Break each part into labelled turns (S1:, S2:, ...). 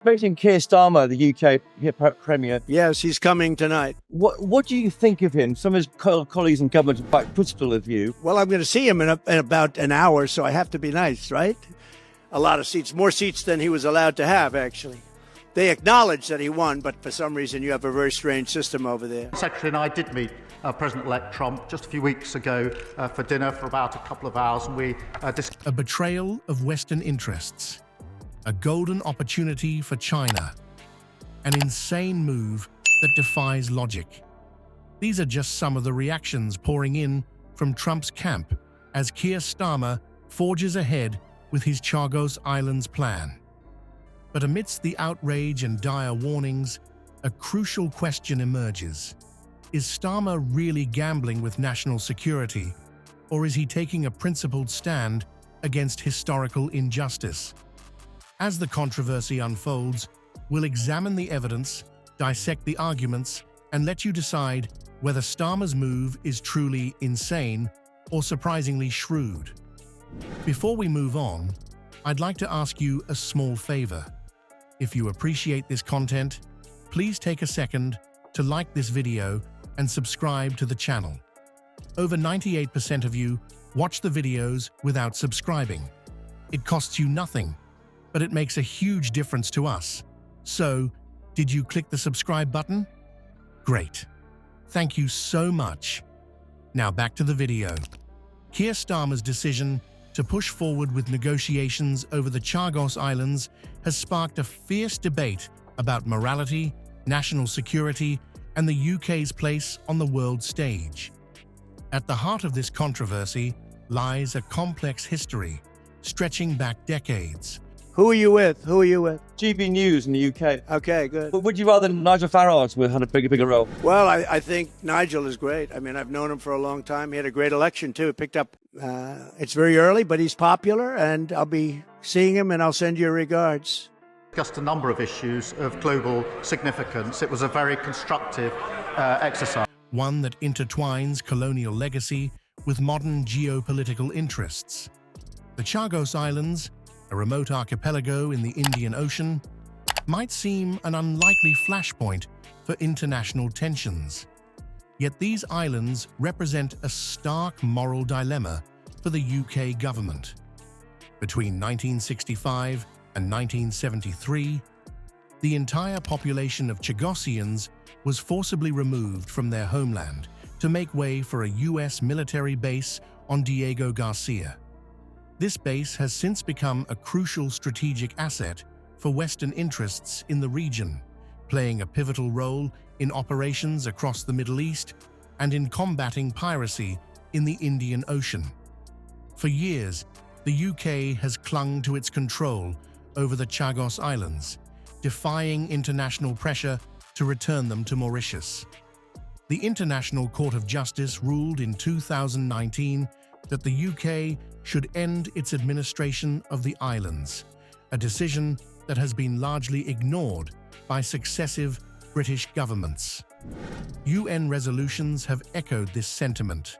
S1: Meeting Keir Starmer, the UK Premier.
S2: Yes, he's coming tonight.
S1: What do you think of him? Some of his colleagues in government are quite critical of you.
S2: Well, I'm going to see him in about an hour, so I have to be nice, right? A lot of seats, more seats than he was allowed to have, actually. They acknowledge that he won, but for some reason you have a very strange system over there.
S3: Secretary and I did meet President-elect Trump just a few weeks ago for dinner for about a couple of hours, and we discussed
S4: a betrayal of Western interests, a golden opportunity for China, an insane move that defies logic. These are just some of the reactions pouring in from Trump's camp as Keir Starmer forges ahead with his Chagos Islands plan. But amidst the outrage and dire warnings, a crucial question emerges. Is Starmer really gambling with national security, or is he taking a principled stand against historical injustice? As the controversy unfolds, we'll examine the evidence, dissect the arguments, and let you decide whether Starmer's move is truly insane or surprisingly shrewd. Before we move on, I'd like to ask you a small favor. If you appreciate this content, please take a second to like this video and subscribe to the channel. Over 98% of you watch the videos without subscribing. It costs you nothing, but it makes a huge difference to us. So, did you click the subscribe button? Great. Thank you so much. Now back to the video. Keir Starmer's decision to push forward with negotiations over the Chagos Islands has sparked a fierce debate about morality, national security, and the UK's place on the world stage. At the heart of this controversy lies a complex history, stretching back decades.
S2: Who are you with?
S1: GB News in the UK.
S2: Okay, good.
S1: But would you rather Nigel Farage had a bigger role?
S2: Well, I think Nigel is great. I mean, I've known him for a long time. He had a great election, too. Picked up, it's very early, but he's popular, and I'll be seeing him, and I'll send you regards.
S3: discussed a number of issues of global significance. It was a very constructive exercise.
S4: One that intertwines colonial legacy with modern geopolitical interests. The Chagos Islands, a remote archipelago in the Indian Ocean, might seem an unlikely flashpoint for international tensions. Yet these islands represent a stark moral dilemma for the UK government. Between 1965 and 1973, the entire population of Chagosians was forcibly removed from their homeland to make way for a US military base on Diego Garcia. This base has since become a crucial strategic asset for Western interests in the region, playing a pivotal role in operations across the Middle East and in combating piracy in the Indian Ocean. For years, the UK has clung to its control over the Chagos Islands, defying international pressure to return them to Mauritius. The International Court of Justice ruled in 2019 that the UK should end its administration of the islands, a decision that has been largely ignored by successive British governments. UN resolutions have echoed this sentiment,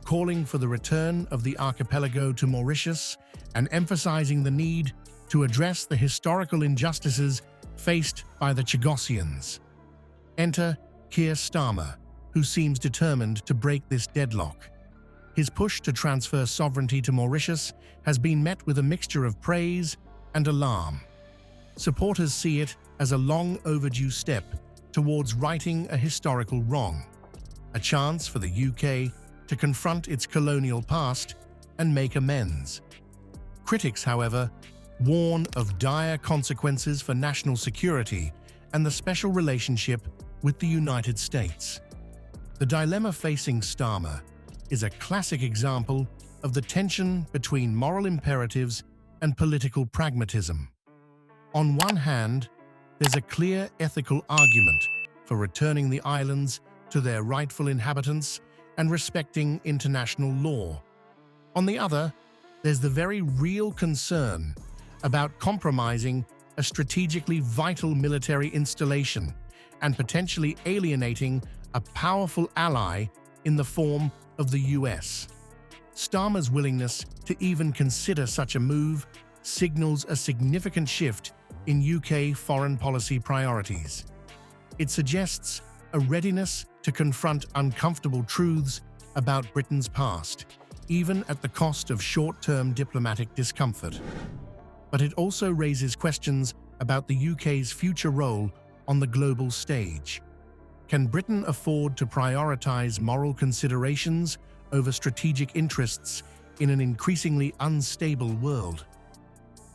S4: calling for the return of the archipelago to Mauritius and emphasizing the need to address the historical injustices faced by the Chagosians. Enter Keir Starmer, who seems determined to break this deadlock. His push to transfer sovereignty to Mauritius has been met with a mixture of praise and alarm. Supporters see it as a long overdue step towards righting a historical wrong, a chance for the UK to confront its colonial past and make amends. Critics, however, warn of dire consequences for national security and the special relationship with the United States. The dilemma facing Starmer is a classic example of the tension between moral imperatives and political pragmatism. On one hand, there's a clear ethical argument for returning the islands to their rightful inhabitants and respecting international law. On the other, there's the very real concern about compromising a strategically vital military installation and potentially alienating a powerful ally in the form of the US. Starmer's willingness to even consider such a move signals a significant shift in UK foreign policy priorities. It suggests a readiness to confront uncomfortable truths about Britain's past, even at the cost of short-term diplomatic discomfort. But it also raises questions about the UK's future role on the global stage. Can Britain afford to prioritise moral considerations over strategic interests in an increasingly unstable world?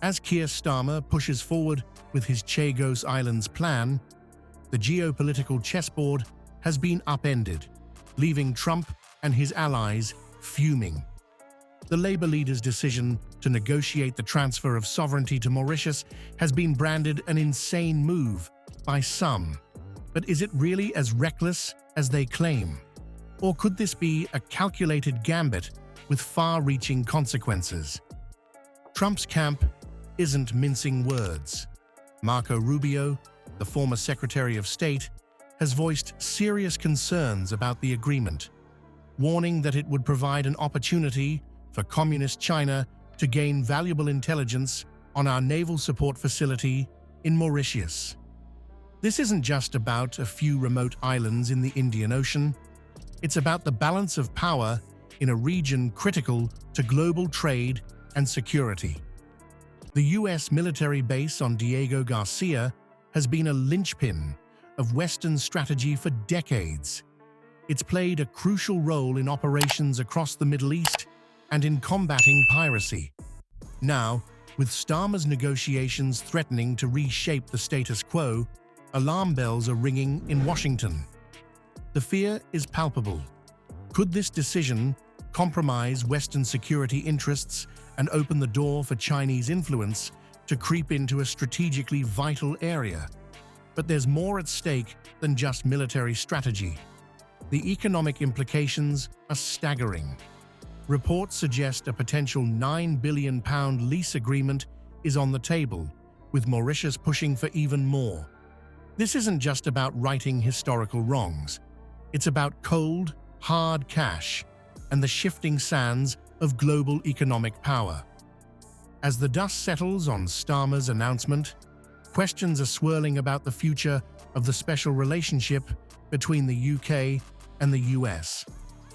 S4: As Keir Starmer pushes forward with his Chagos Islands plan, the geopolitical chessboard has been upended, leaving Trump and his allies fuming. The Labour leader's decision to negotiate the transfer of sovereignty to Mauritius has been branded an insane move by some. But is it really as reckless as they claim? Or could this be a calculated gambit with far-reaching consequences? Trump's camp isn't mincing words. Marco Rubio, the former Secretary of State, has voiced serious concerns about the agreement, warning that it would provide an opportunity for Communist China to gain valuable intelligence on our naval support facility in Mauritius. This isn't just about a few remote islands in the Indian Ocean. It's about the balance of power in a region critical to global trade and security. The US military base on Diego Garcia has been a linchpin of Western strategy for decades. It's played a crucial role in operations across the Middle East and in combating piracy. Now, with Starmer's negotiations threatening to reshape the status quo, alarm bells are ringing in Washington. The fear is palpable. Could this decision compromise Western security interests and open the door for Chinese influence to creep into a strategically vital area? But there's more at stake than just military strategy. The economic implications are staggering. Reports suggest a potential £9 billion lease agreement is on the table, with Mauritius pushing for even more. This isn't just about righting historical wrongs. It's about cold, hard cash and the shifting sands of global economic power. As the dust settles on Starmer's announcement, questions are swirling about the future of the special relationship between the UK and the US.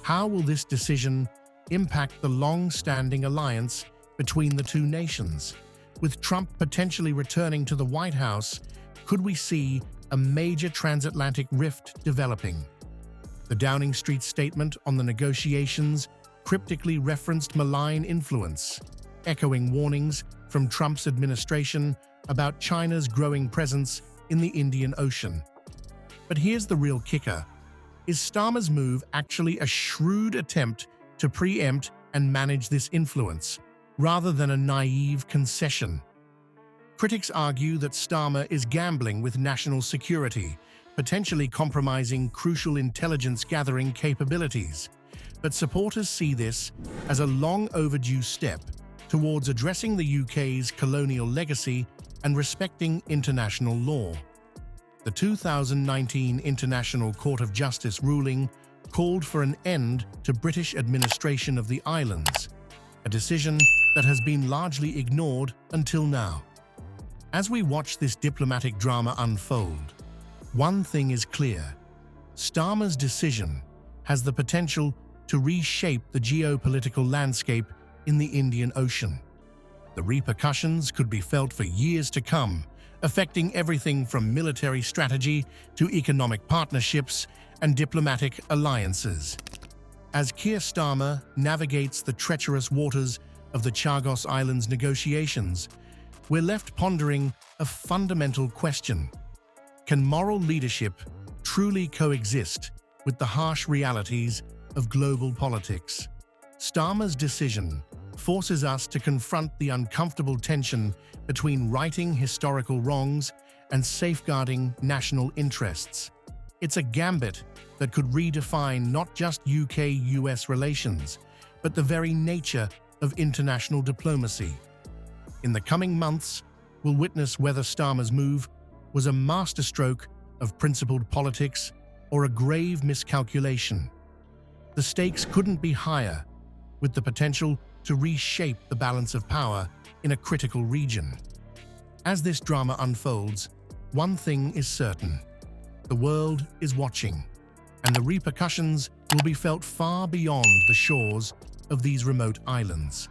S4: How will this decision impact the long-standing alliance between the two nations? With Trump potentially returning to the White House, could we see a major transatlantic rift developing? The Downing Street statement on the negotiations cryptically referenced malign influence, echoing warnings from Trump's administration about China's growing presence in the Indian Ocean. But here's the real kicker. Is Starmer's move actually a shrewd attempt to preempt and manage this influence, rather than a naive concession? Critics argue that Starmer is gambling with national security, potentially compromising crucial intelligence-gathering capabilities. But supporters see this as a long-overdue step towards addressing the UK's colonial legacy and respecting international law. The 2019 International Court of Justice ruling called for an end to British administration of the islands, a decision that has been largely ignored until now. As we watch this diplomatic drama unfold, one thing is clear: Starmer's decision has the potential to reshape the geopolitical landscape in the Indian Ocean. The repercussions could be felt for years to come, affecting everything from military strategy to economic partnerships and diplomatic alliances. As Keir Starmer navigates the treacherous waters of the Chagos Islands negotiations, we're left pondering a fundamental question. Can moral leadership truly coexist with the harsh realities of global politics? Starmer's decision forces us to confront the uncomfortable tension between righting historical wrongs and safeguarding national interests. It's a gambit that could redefine not just UK-US relations, but the very nature of international diplomacy. In the coming months, we'll witness whether Starmer's move was a masterstroke of principled politics or a grave miscalculation. The stakes couldn't be higher, with the potential to reshape the balance of power in a critical region. As this drama unfolds, one thing is certain. The world is watching, and the repercussions will be felt far beyond the shores of these remote islands.